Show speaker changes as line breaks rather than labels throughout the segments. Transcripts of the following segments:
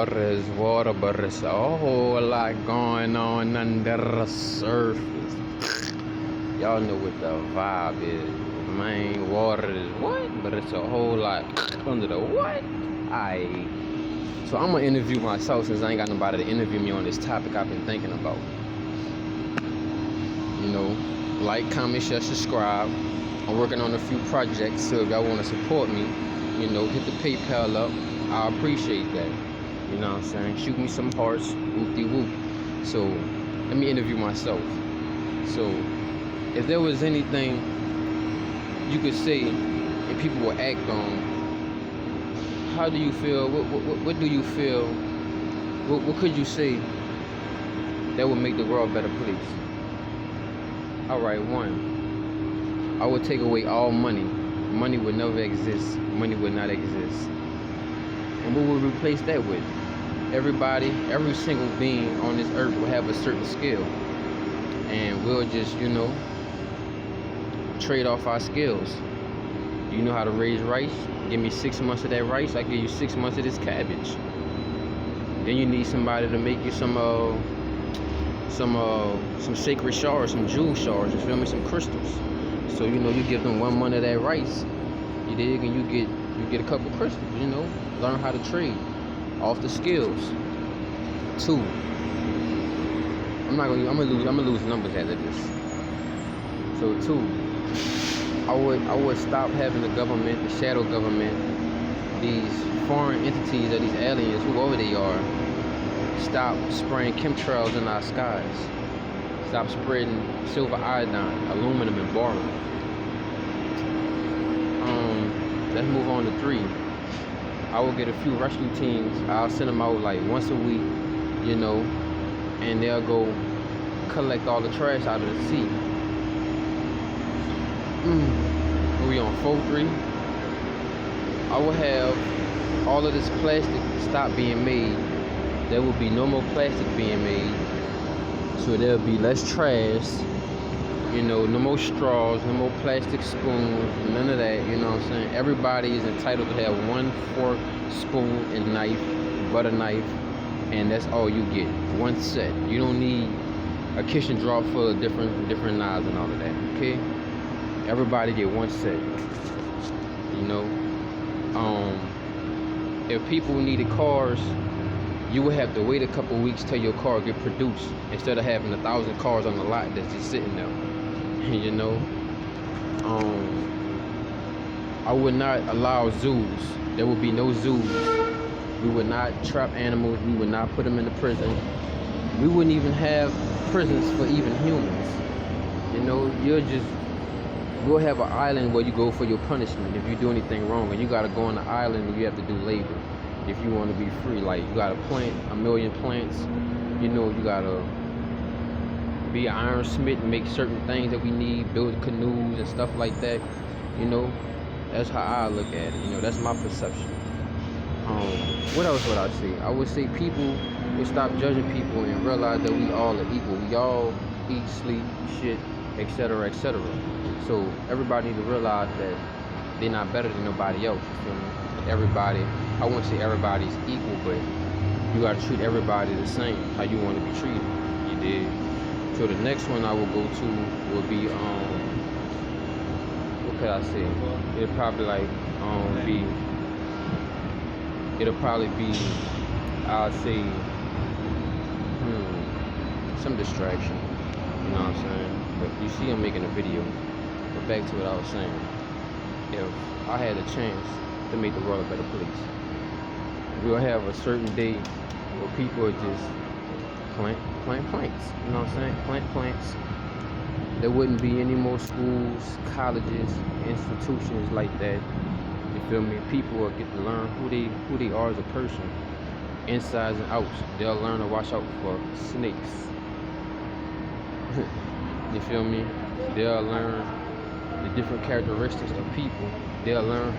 water is water, but it's a whole lot going on under the surface. Y'all know what the vibe is. Man, water is what? But it's a whole lot under the what? So I'm gonna interview myself since I ain't got nobody to interview me on this topic I've been thinking about. You know, like, comment, share, subscribe. I'm working on a few projects, so if y'all want to support me, you know, hit the PayPal up. I appreciate that. You know what I'm saying? Shoot me some hearts, whoop-de-whoop. So, let me interview myself. So, if there was anything you could say and people would act on, how do you feel? What do you feel? What could you say that would make the world a better place? Alright, 1. I would take away all money. Money would never exist. Money would not exist. And what would replace that with? Everybody, every single being on this earth will have a certain skill. And we'll just, you know, trade off our skills. You know how to raise rice? Give me 6 months of that rice, I give you 6 months of this cabbage. Then you need somebody to make you some sacred shards, some jewel shards, you feel me, some crystals. So, you know, you give them 1 month of that rice, you dig, and you get a couple crystals, you know. Learn how to trade off the skills. 2. I'm gonna lose numbers after this. So 2, I would stop having the government, the shadow government, these foreign entities or these aliens, whoever they are, stop spraying chemtrails in our skies. Stop spreading silver iodine, aluminum, and boron. Let's move on to 3. I will get a few rescue teams. I'll send them out like once a week, you know, and they'll go collect all the trash out of the sea. We on 4-3. I will have all of this plastic stop being made. There will be no more plastic being made. So there'll be less trash. You know, no more straws, no more plastic spoons, none of that, you know what I'm saying? Everybody is entitled to have 1 fork, spoon, and knife, butter knife, and that's all you get. 1 set. You don't need a kitchen drawer full of different knives and all of that, okay? Everybody get 1 set. You know? If people needed cars, you would have to wait a couple weeks till your car get produced instead of having 1,000 cars on the lot that's just sitting there. You know, I would not allow zoos. There would be no zoos. We would not trap animals. We would not put them in the prison. We wouldn't even have prisons for even humans. You know, we'll have an island where you go for your punishment if you do anything wrong, and you gotta go on the island and you have to do labor if you want to be free. Like, you gotta plant 1,000,000 plants. You know, you gotta be an ironsmith and make certain things that we need, build canoes and stuff like that. You know, that's how I look at it. You know, that's my perception. What else would I say? I would say people would stop judging people and realize that we all are equal. We all eat, sleep, shit, etc., etc. So everybody need to realize that they're not better than nobody else. You feel me? Everybody, I wouldn't say everybody's equal, but you gotta treat everybody the same, how you want to be treated. You did. So the next one I will go to will be what could I say? It'll probably be I'll say some distraction. You know what I'm saying? But you see I'm making a video. But back to what I was saying. If I had a chance to make the world a better place, we'll have a certain day where people are just plant plants, you know what I'm saying? Plant plants. There wouldn't be any more schools, colleges, institutions like that. You feel me? People will get to learn who they are as a person, insides and outs. They'll learn to watch out for snakes. You feel me? They'll learn the different characteristics of people. They'll learn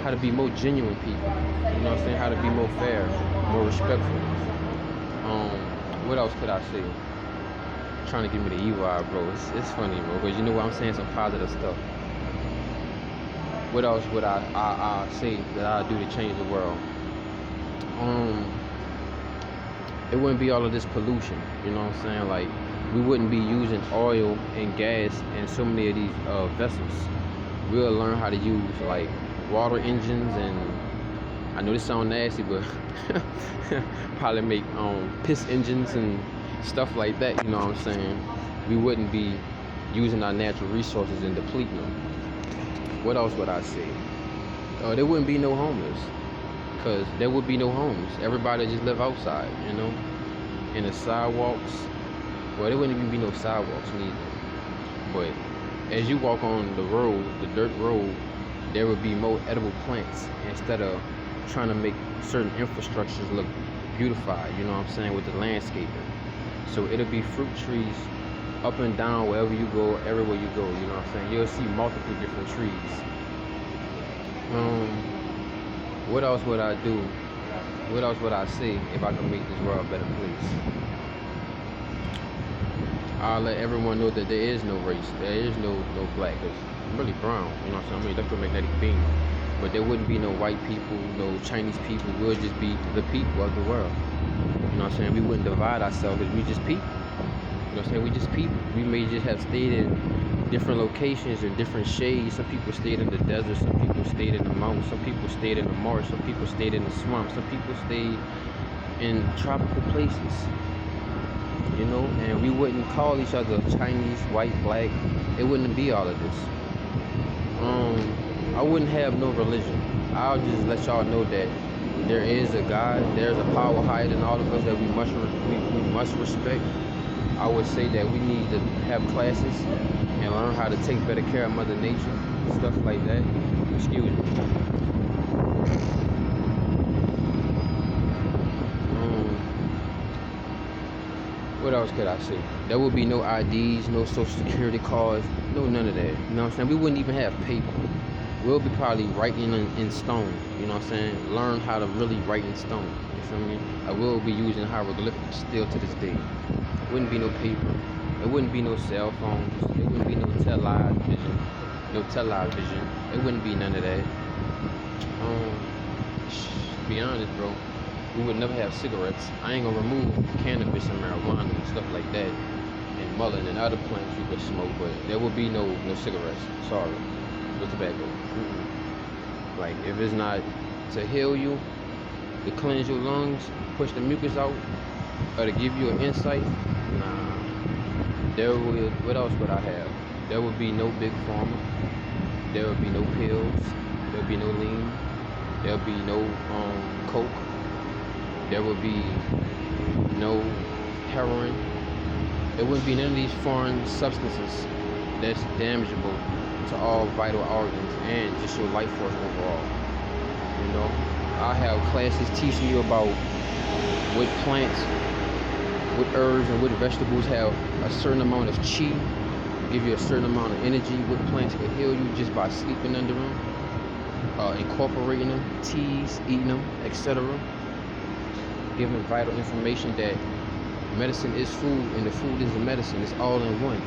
how to be more genuine people. You know what I'm saying? How to be more fair, more respectful. What else could I say? Trying to give me the evil eye, bro. It's funny, bro, because you know what, I'm saying some positive stuff. What else would I say that I do to change the world? it wouldn't be all of this pollution. You know what I'm saying? Like, we wouldn't be using oil and gas in so many of these vessels. We'll learn how to use like water engines, and I know this sounds nasty, but probably make piss engines and stuff like that. You know what I'm saying? We wouldn't be using our natural resources and depleting them. What else would I say? There wouldn't be no homeless, because there would be no homes. Everybody just live outside, you know, in the sidewalks. Well, there wouldn't even be no sidewalks neither. But as you walk on the road, the dirt road, there would be more edible plants instead of trying to make certain infrastructures look beautified, you know what I'm saying, with the landscaping. So it'll be fruit trees up and down wherever you go, everywhere you go, you know what I'm saying. You'll see multiple different trees. What else would I do? What else would I say if I could make this world a better place? I'll let everyone know that there is no race, there is no black, because I'm really brown, you know what I'm saying. I'm an electromagnetic being. But there wouldn't be no white people, no Chinese people. We'll just be the people of the world. You know what I'm saying? We wouldn't divide ourselves, because we just people. You know what I'm saying? We just people. We may just have stayed in different locations in different shades. Some people stayed in the desert, some people stayed in the mountains, some people stayed in the marsh, some people stayed in the swamp, some people stayed in tropical places. You know, and we wouldn't call each other Chinese, white, black. It wouldn't be all of this. I wouldn't have no religion. I'll just let y'all know that there is a God, there's a power higher than all of us that we must respect. I would say that we need to have classes and learn how to take better care of Mother Nature, stuff like that. Excuse me. What else could I say? There would be no IDs, no social security cards, no none of that. You know what I'm saying? We wouldn't even have paper. We'll be probably writing in stone. You know what I'm saying? Learn how to really write in stone. You feel me? I will be using hieroglyphics still to this day. Wouldn't be no paper. There wouldn't be no cell phones. There wouldn't be no television. There wouldn't be none of that. To be honest, bro, we would never have cigarettes. I ain't gonna remove cannabis and marijuana and stuff like that, and mullein and other plants you could smoke, but there would be no cigarettes. Sorry, no tobacco. Like, if it's not to heal you, to cleanse your lungs, push the mucus out, or to give you an insight, nah. What else would I have? There would be no big pharma. There would be no pills. There would be no lean. There would be no coke. There would be no heroin. There wouldn't be none of these foreign substances that's damageable to all vital organs and just your life force overall. You know, I have classes teaching you about what plants, what herbs, and what vegetables have a certain amount of chi, give you a certain amount of energy. What plants can heal you just by sleeping under them, incorporating them, teas, eating them, etc. Giving vital information that medicine is food and the food is the medicine. It's all in one.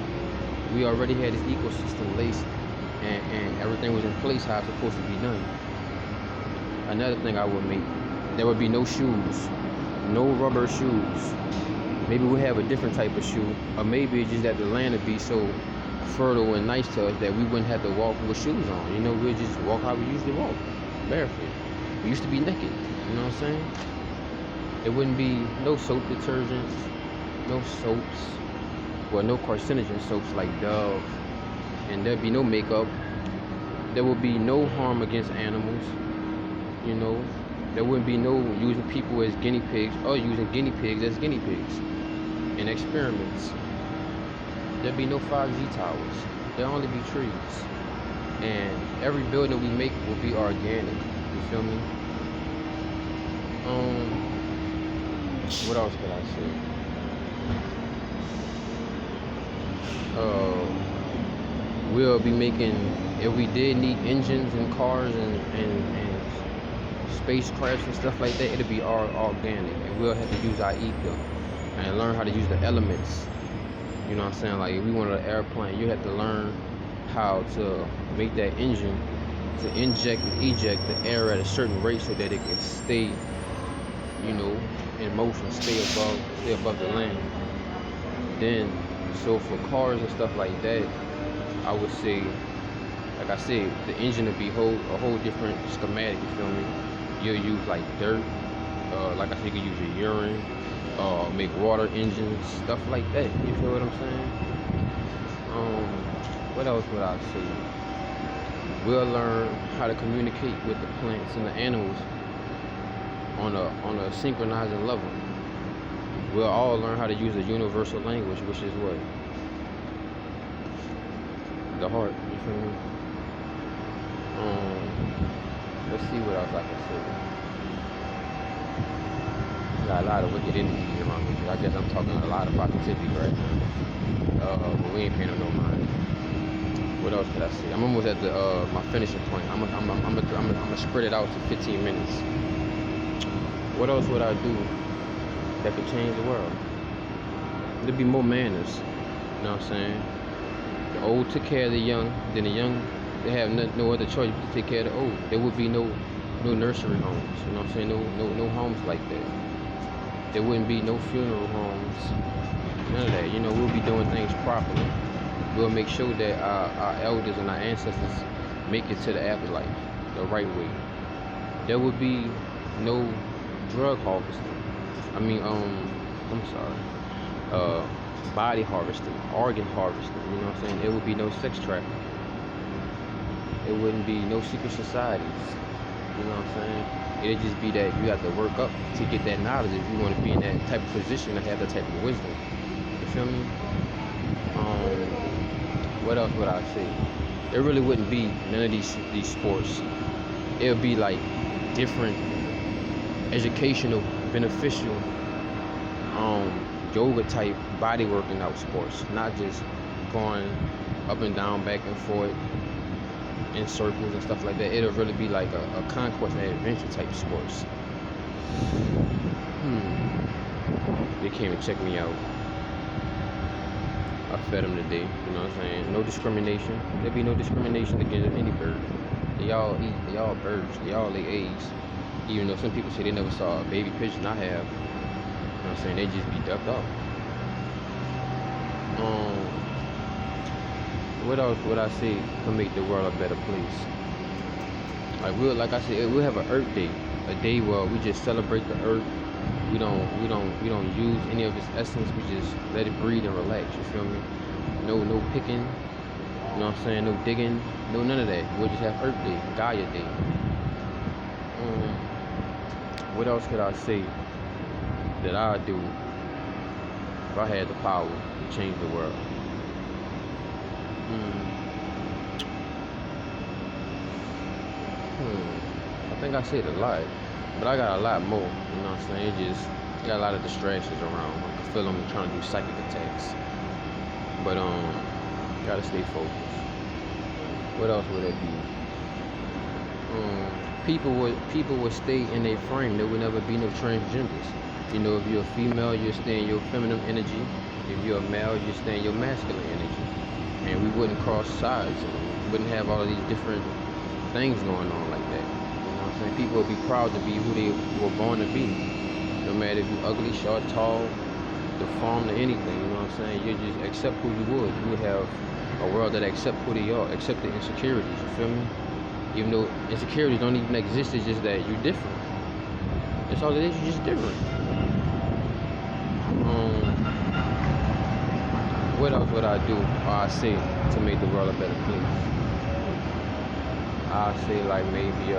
We already had this ecosystem laced, and everything was in place how it's supposed to be done. Another thing I would make, there would be no shoes, no rubber shoes. Maybe we have a different type of shoe, or maybe it's just that the land would be so fertile and nice to us that we wouldn't have to walk with shoes on. You know, we'd just walk how we usually walk, barefoot. We used to be naked, you know what I'm saying? There wouldn't be no soap detergents, no soaps, well, no carcinogen soaps like Dove, and there'd be no makeup. There would be no harm against animals, you know. There wouldn't be no using people as guinea pigs or using guinea pigs as guinea pigs in experiments. There'd be no 5G towers. There'll only be trees. And every building we make will be organic. You feel me? What else could I say? We'll be making, if we did need engines and cars and spacecrafts and stuff like that, it'll be all organic, and we'll have to use our ether and learn how to use the elements. You know what I'm saying? Like, if we wanted an airplane, you have to learn how to make that engine to inject and eject the air at a certain rate so that it can stay, you know, in motion, stay above the land. Then, so for cars and stuff like that, I would say, like I said, the engine would be a whole different schematic. You feel me? You'll use like dirt, like I said, you can use your urine, make water engines, stuff like that. You feel what I'm saying? What else would I say? We'll learn how to communicate with the plants and the animals on a synchronizing level. We'll all learn how to use a universal language, which is what? The heart. You feel me? Let's see what else I can say. Got a lot of wicked energy around me. I guess I'm talking a lot of positivity right now. But we ain't paying them no mind. What else could I say? I'm almost at the my finishing point. I'm gonna spread it out to 15 minutes. What else would I do that could change the world? There'd be more manners. You know what I'm saying? The old took care of the young. Then the young, they have no other choice but to take care of the old. There would be no nursery homes. You know what I'm saying? No homes like that. There wouldn't be no funeral homes. None of that. You know, we'll be doing things properly. We'll make sure that our elders and our ancestors make it to the afterlife the right way. There would be no drug harvesting. Body harvesting, organ harvesting. You know what I'm saying? There would be no sex trafficking. It wouldn't be no secret societies. You know what I'm saying? It'd just be that you have to work up to get that knowledge if you want to be in that type of position to have that type of wisdom. You feel me? What else would I say? There really wouldn't be none of these sports. It would be like different educational, beneficial, yoga type body working out sports, not just going up and down, back and forth in circles and stuff like that. It'll really be like a conquest and adventure type sports. They came and checked me out. I fed them today, you know what I'm saying? No discrimination. There'll be no discrimination against any bird. They all eat, they all birds, they all lay eggs. Even though some people say they never saw a baby pigeon, I have. You know what I'm saying? They just be ducked off. What else would I say to make the world a better place? Like I said, we'll have an Earth Day, a day where we just celebrate the Earth. We don't use any of its essence. We just let it breathe and relax. You feel me? No picking. You know what I'm saying? No digging. No none of that. We'll just have Earth Day, Gaia Day. What else could I say that I do if I had the power to change the world? I think I said a lot, but I got a lot more. You know what I'm saying? It just got a lot of distractions around. I can feel them trying to do psychic attacks, but gotta stay focused. What else would it be? People would stay in their frame. There would never be no transgenders. You know, if you're a female, you stay in your feminine energy. If you're a male, you stay in your masculine energy. And we wouldn't cross sides. We wouldn't have all of these different things going on like that. You know what I'm saying? People would be proud to be who they were born to be. No matter if you're ugly, short, tall, deformed, or anything. You know what I'm saying? You just accept who you would. You would have a world that accept who they are, accept the insecurities. You feel me? Even though insecurities don't even exist, it's just that you're different. That's all it is. You're just different. What else would I do or I say to make the world a better place? I say like maybe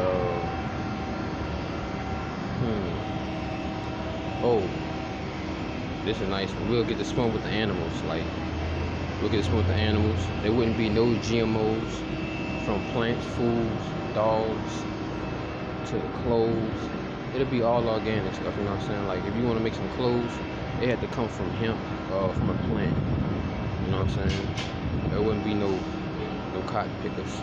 this is a nice one. We'll get to swim with the animals. Like we'll get to swim with the animals. There wouldn't be no GMOs from plants, foods, dogs to clothes. It'll be all organic stuff. You know what I'm saying? Like if you want to make some clothes, they had to come from hemp, from a plant. You know what I'm saying? There wouldn't be no cotton pickers.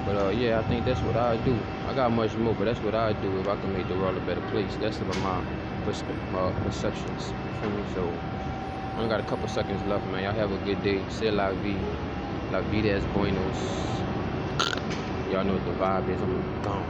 But yeah, I think that's what I do. I got much more, but that's what I do if I can make the world a better place. That's some of my perceptions. You feel me? So I only got a couple seconds left, man. Y'all have a good day. C'est la vie. La vida es buenos. Y'all know what the vibe is. I'm gone.